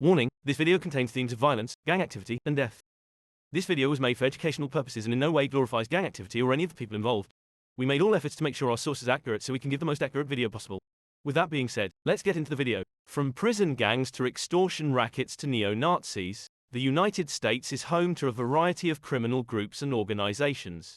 Warning, this video contains themes of violence, gang activity, and death. This video was made for educational purposes and in no way glorifies gang activity or any of the people involved. We made all efforts to make sure our source is accurate so we can give the most accurate video possible. With that being said, let's get into the video. From prison gangs to extortion rackets to neo-Nazis, the United States is home to a variety of criminal groups and organizations.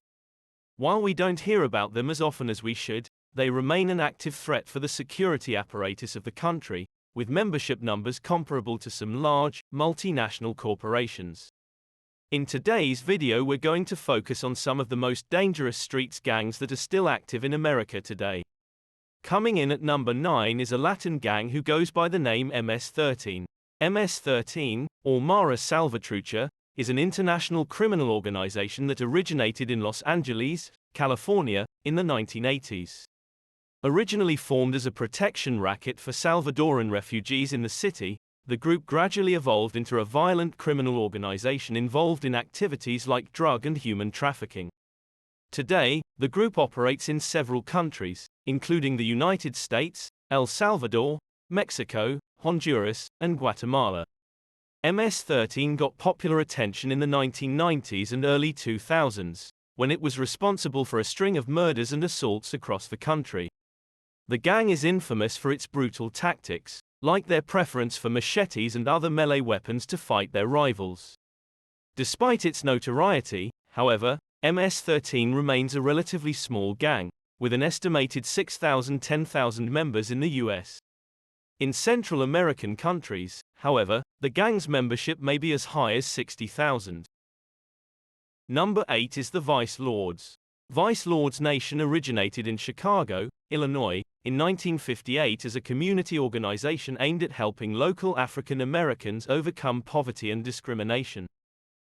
While we don't hear about them as often as we should, they remain an active threat for the security apparatus of the country, with membership numbers comparable to some large, multinational corporations. In today's video we're going to focus on some of the most dangerous street gangs that are still active in America today. Coming in at number 9 is a Latin gang who goes by the name MS-13. MS-13, or Mara Salvatrucha, is an international criminal organization that originated in Los Angeles, California, in the 1980s. Originally formed as a protection racket for Salvadoran refugees in the city, the group gradually evolved into a violent criminal organization involved in activities like drug and human trafficking. Today, the group operates in several countries, including the United States, El Salvador, Mexico, Honduras, and Guatemala. MS-13 got popular attention in the 1990s and early 2000s, when it was responsible for a string of murders and assaults across the country. The gang is infamous for its brutal tactics, like their preference for machetes and other melee weapons to fight their rivals. Despite its notoriety, however, MS-13 remains a relatively small gang, with an estimated 6,000–10,000 members in the US. In Central American countries, however, the gang's membership may be as high as 60,000. Number 8 is the Vice Lords. Vice Lords Nation originated in Chicago, Illinois, in 1958 as a community organization aimed at helping local African Americans overcome poverty and discrimination.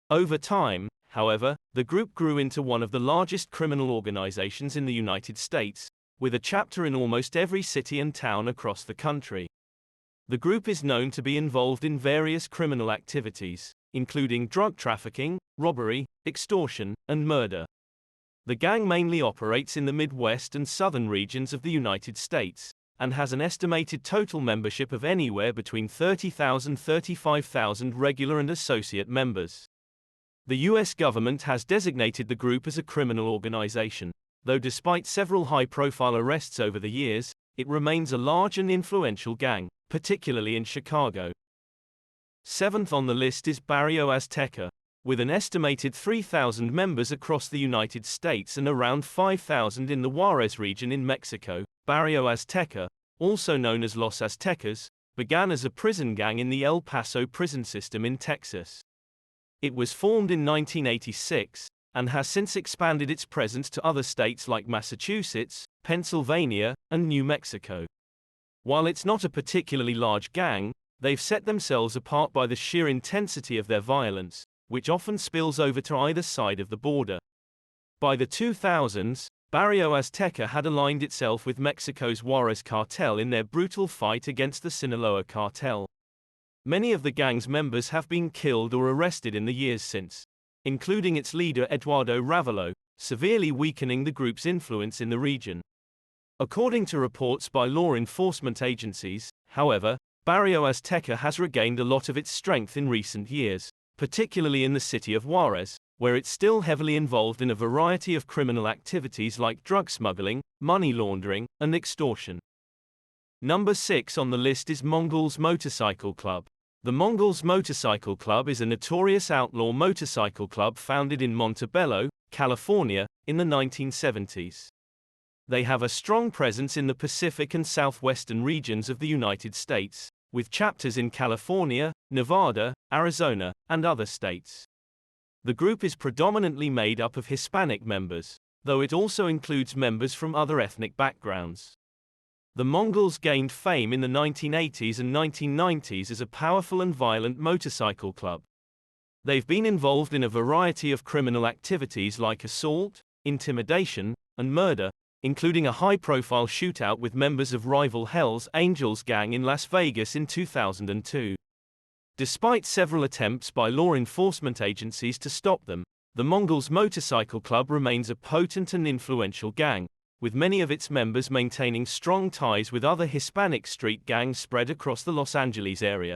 Over time, however, the group grew into one of the largest criminal organizations in the United States, with a chapter in almost every city and town across the country. The group is known to be involved in various criminal activities, including drug trafficking, robbery, extortion, and murder. The gang mainly operates in the Midwest and southern regions of the United States, and has an estimated total membership of anywhere between 30,000 and 35,000 regular and associate members. The U.S. government has designated the group as a criminal organization, though despite several high-profile arrests over the years, it remains a large and influential gang, particularly in Chicago. 7th on the list is Bario Azteca. With an estimated 3,000 members across the United States and around 5,000 in the Juarez region in Mexico, Bario Azteca, also known as Los Aztecas, began as a prison gang in the El Paso prison system in Texas. It was formed in 1986, and has since expanded its presence to other states like Massachusetts, Pennsylvania, and New Mexico. While it's not a particularly large gang, they've set themselves apart by the sheer intensity of their violence, which often spills over to either side of the border. By the 2000s, Bario Azteca had aligned itself with Mexico's Juarez cartel in their brutal fight against the Sinaloa cartel. Many of the gang's members have been killed or arrested in the years since, including its leader Eduardo Ravelo, severely weakening the group's influence in the region. According to reports by law enforcement agencies, however, Bario Azteca has regained a lot of its strength in recent years, particularly in the city of Juarez, where it's still heavily involved in a variety of criminal activities like drug smuggling, money laundering, and extortion. Number 6 on the list is Mongols Motorcycle Club. The Mongols Motorcycle Club is a notorious outlaw motorcycle club founded in Montebello, California, in the 1970s. They have a strong presence in the Pacific and southwestern regions of the United States, with chapters in California, Nevada, Arizona, and other states. The group is predominantly made up of Hispanic members, though it also includes members from other ethnic backgrounds. The Mongols gained fame in the 1980s and 1990s as a powerful and violent motorcycle club. They've been involved in a variety of criminal activities like assault, intimidation, and murder, including a high-profile shootout with members of rival Hells Angels gang in Las Vegas in 2002. Despite several attempts by law enforcement agencies to stop them, the Mongols Motorcycle Club remains a potent and influential gang, with many of its members maintaining strong ties with other Hispanic street gangs spread across the Los Angeles area.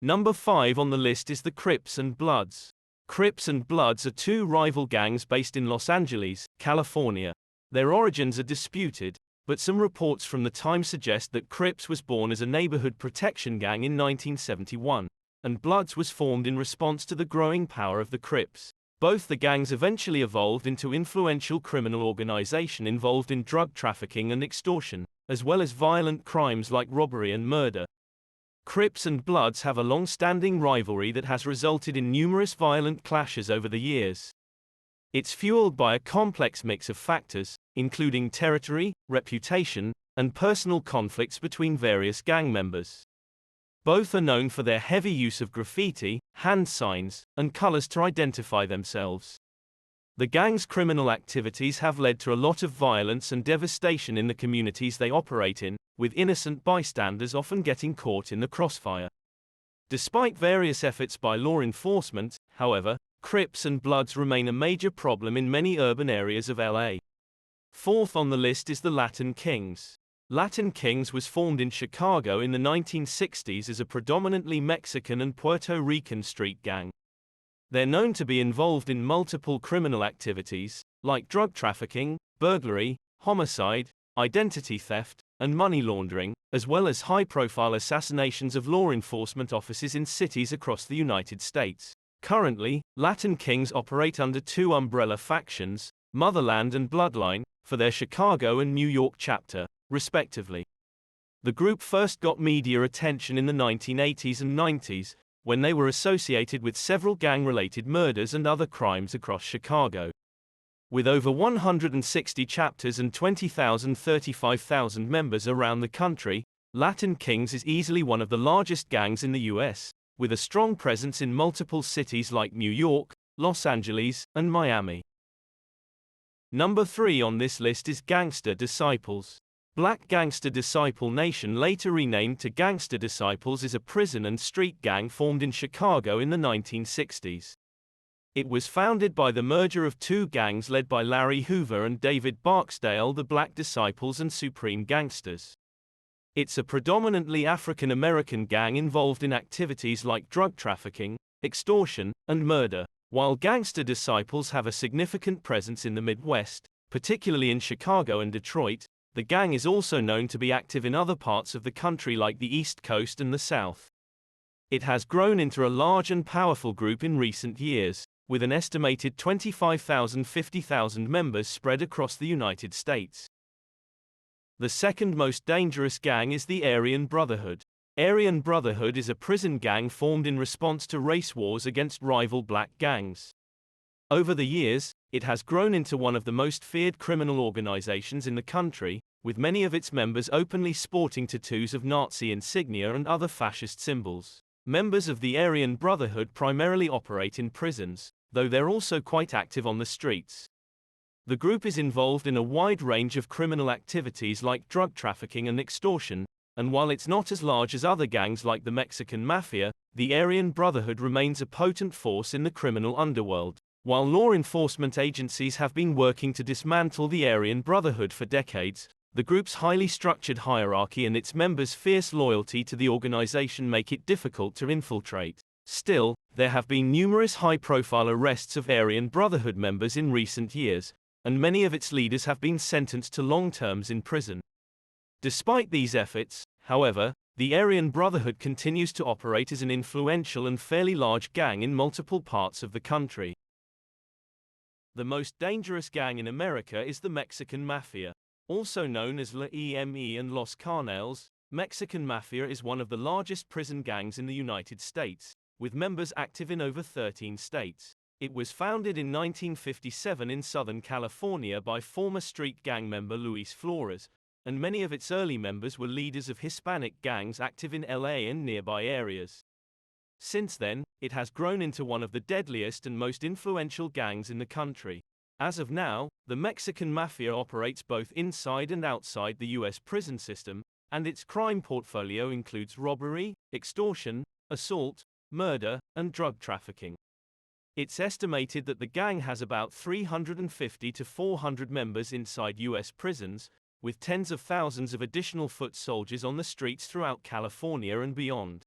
Number 5 on the list is the Crips and Bloods. Crips and Bloods are two rival gangs based in Los Angeles, California. Their origins are disputed, but some reports from the time suggest that Crips was born as a neighborhood protection gang in 1971, and Bloods was formed in response to the growing power of the Crips. Both the gangs eventually evolved into influential criminal organization involved in drug trafficking and extortion, as well as violent crimes like robbery and murder. Crips and Bloods have a long-standing rivalry that has resulted in numerous violent clashes over the years. It's fueled by a complex mix of factors, including territory, reputation, and personal conflicts between various gang members. Both are known for their heavy use of graffiti, hand signs, and colors to identify themselves. The gang's criminal activities have led to a lot of violence and devastation in the communities they operate in, with innocent bystanders often getting caught in the crossfire. Despite various efforts by law enforcement, however, Crips and Bloods remain a major problem in many urban areas of LA. Fourth on the list is the Latin Kings. Latin Kings was formed in Chicago in the 1960s as a predominantly Mexican and Puerto Rican street gang. They're known to be involved in multiple criminal activities, like drug trafficking, burglary, homicide, identity theft, and money laundering, as well as high-profile assassinations of law enforcement officers in cities across the United States. Currently, Latin Kings operate under two umbrella factions, Motherland and Bloodline, for their Chicago and New York chapter, respectively. The group first got media attention in the 1980s and 90s, when they were associated with several gang-related murders and other crimes across Chicago. With over 160 chapters and 35,000 members around the country, Latin Kings is easily one of the largest gangs in the U.S., with a strong presence in multiple cities like New York, Los Angeles, and Miami. Number 3 on this list is Gangster Disciples. Black Gangster Disciple Nation, later renamed to Gangster Disciples, is a prison and street gang formed in Chicago in the 1960s. It was founded by the merger of two gangs led by Larry Hoover and David Barksdale, the Black Disciples and Supreme Gangsters. It's a predominantly African American gang involved in activities like drug trafficking, extortion, and murder. While Gangster Disciples have a significant presence in the Midwest, particularly in Chicago and Detroit, the gang is also known to be active in other parts of the country like the East Coast and the South. It has grown into a large and powerful group in recent years, with an estimated 25,000–50,000 members spread across the United States. The second most dangerous gang is the Aryan Brotherhood. Aryan Brotherhood is a prison gang formed in response to race wars against rival black gangs. Over the years, it has grown into one of the most feared criminal organizations in the country, with many of its members openly sporting tattoos of Nazi insignia and other fascist symbols. Members of the Aryan Brotherhood primarily operate in prisons, though they're also quite active on the streets. The group is involved in a wide range of criminal activities like drug trafficking and extortion, and while it's not as large as other gangs like the Mexican Mafia, the Aryan Brotherhood remains a potent force in the criminal underworld. While law enforcement agencies have been working to dismantle the Aryan Brotherhood for decades, the group's highly structured hierarchy and its members' fierce loyalty to the organization make it difficult to infiltrate. Still, there have been numerous high-profile arrests of Aryan Brotherhood members in recent years, and many of its leaders have been sentenced to long terms in prison. Despite these efforts, however, the Aryan Brotherhood continues to operate as an influential and fairly large gang in multiple parts of the country. The most dangerous gang in America is the Mexican Mafia. Also known as La EME and Los Carnales, Mexican Mafia is one of the largest prison gangs in the United States, with members active in over 13 states. It was founded in 1957 in Southern California by former street gang member Luis Flores, and many of its early members were leaders of Hispanic gangs active in LA and nearby areas. Since then, it has grown into one of the deadliest and most influential gangs in the country. As of now, the Mexican Mafia operates both inside and outside the U.S. prison system, and its crime portfolio includes robbery, extortion, assault, murder, and drug trafficking. It's estimated that the gang has about 350 to 400 members inside U.S. prisons, with tens of thousands of additional foot soldiers on the streets throughout California and beyond.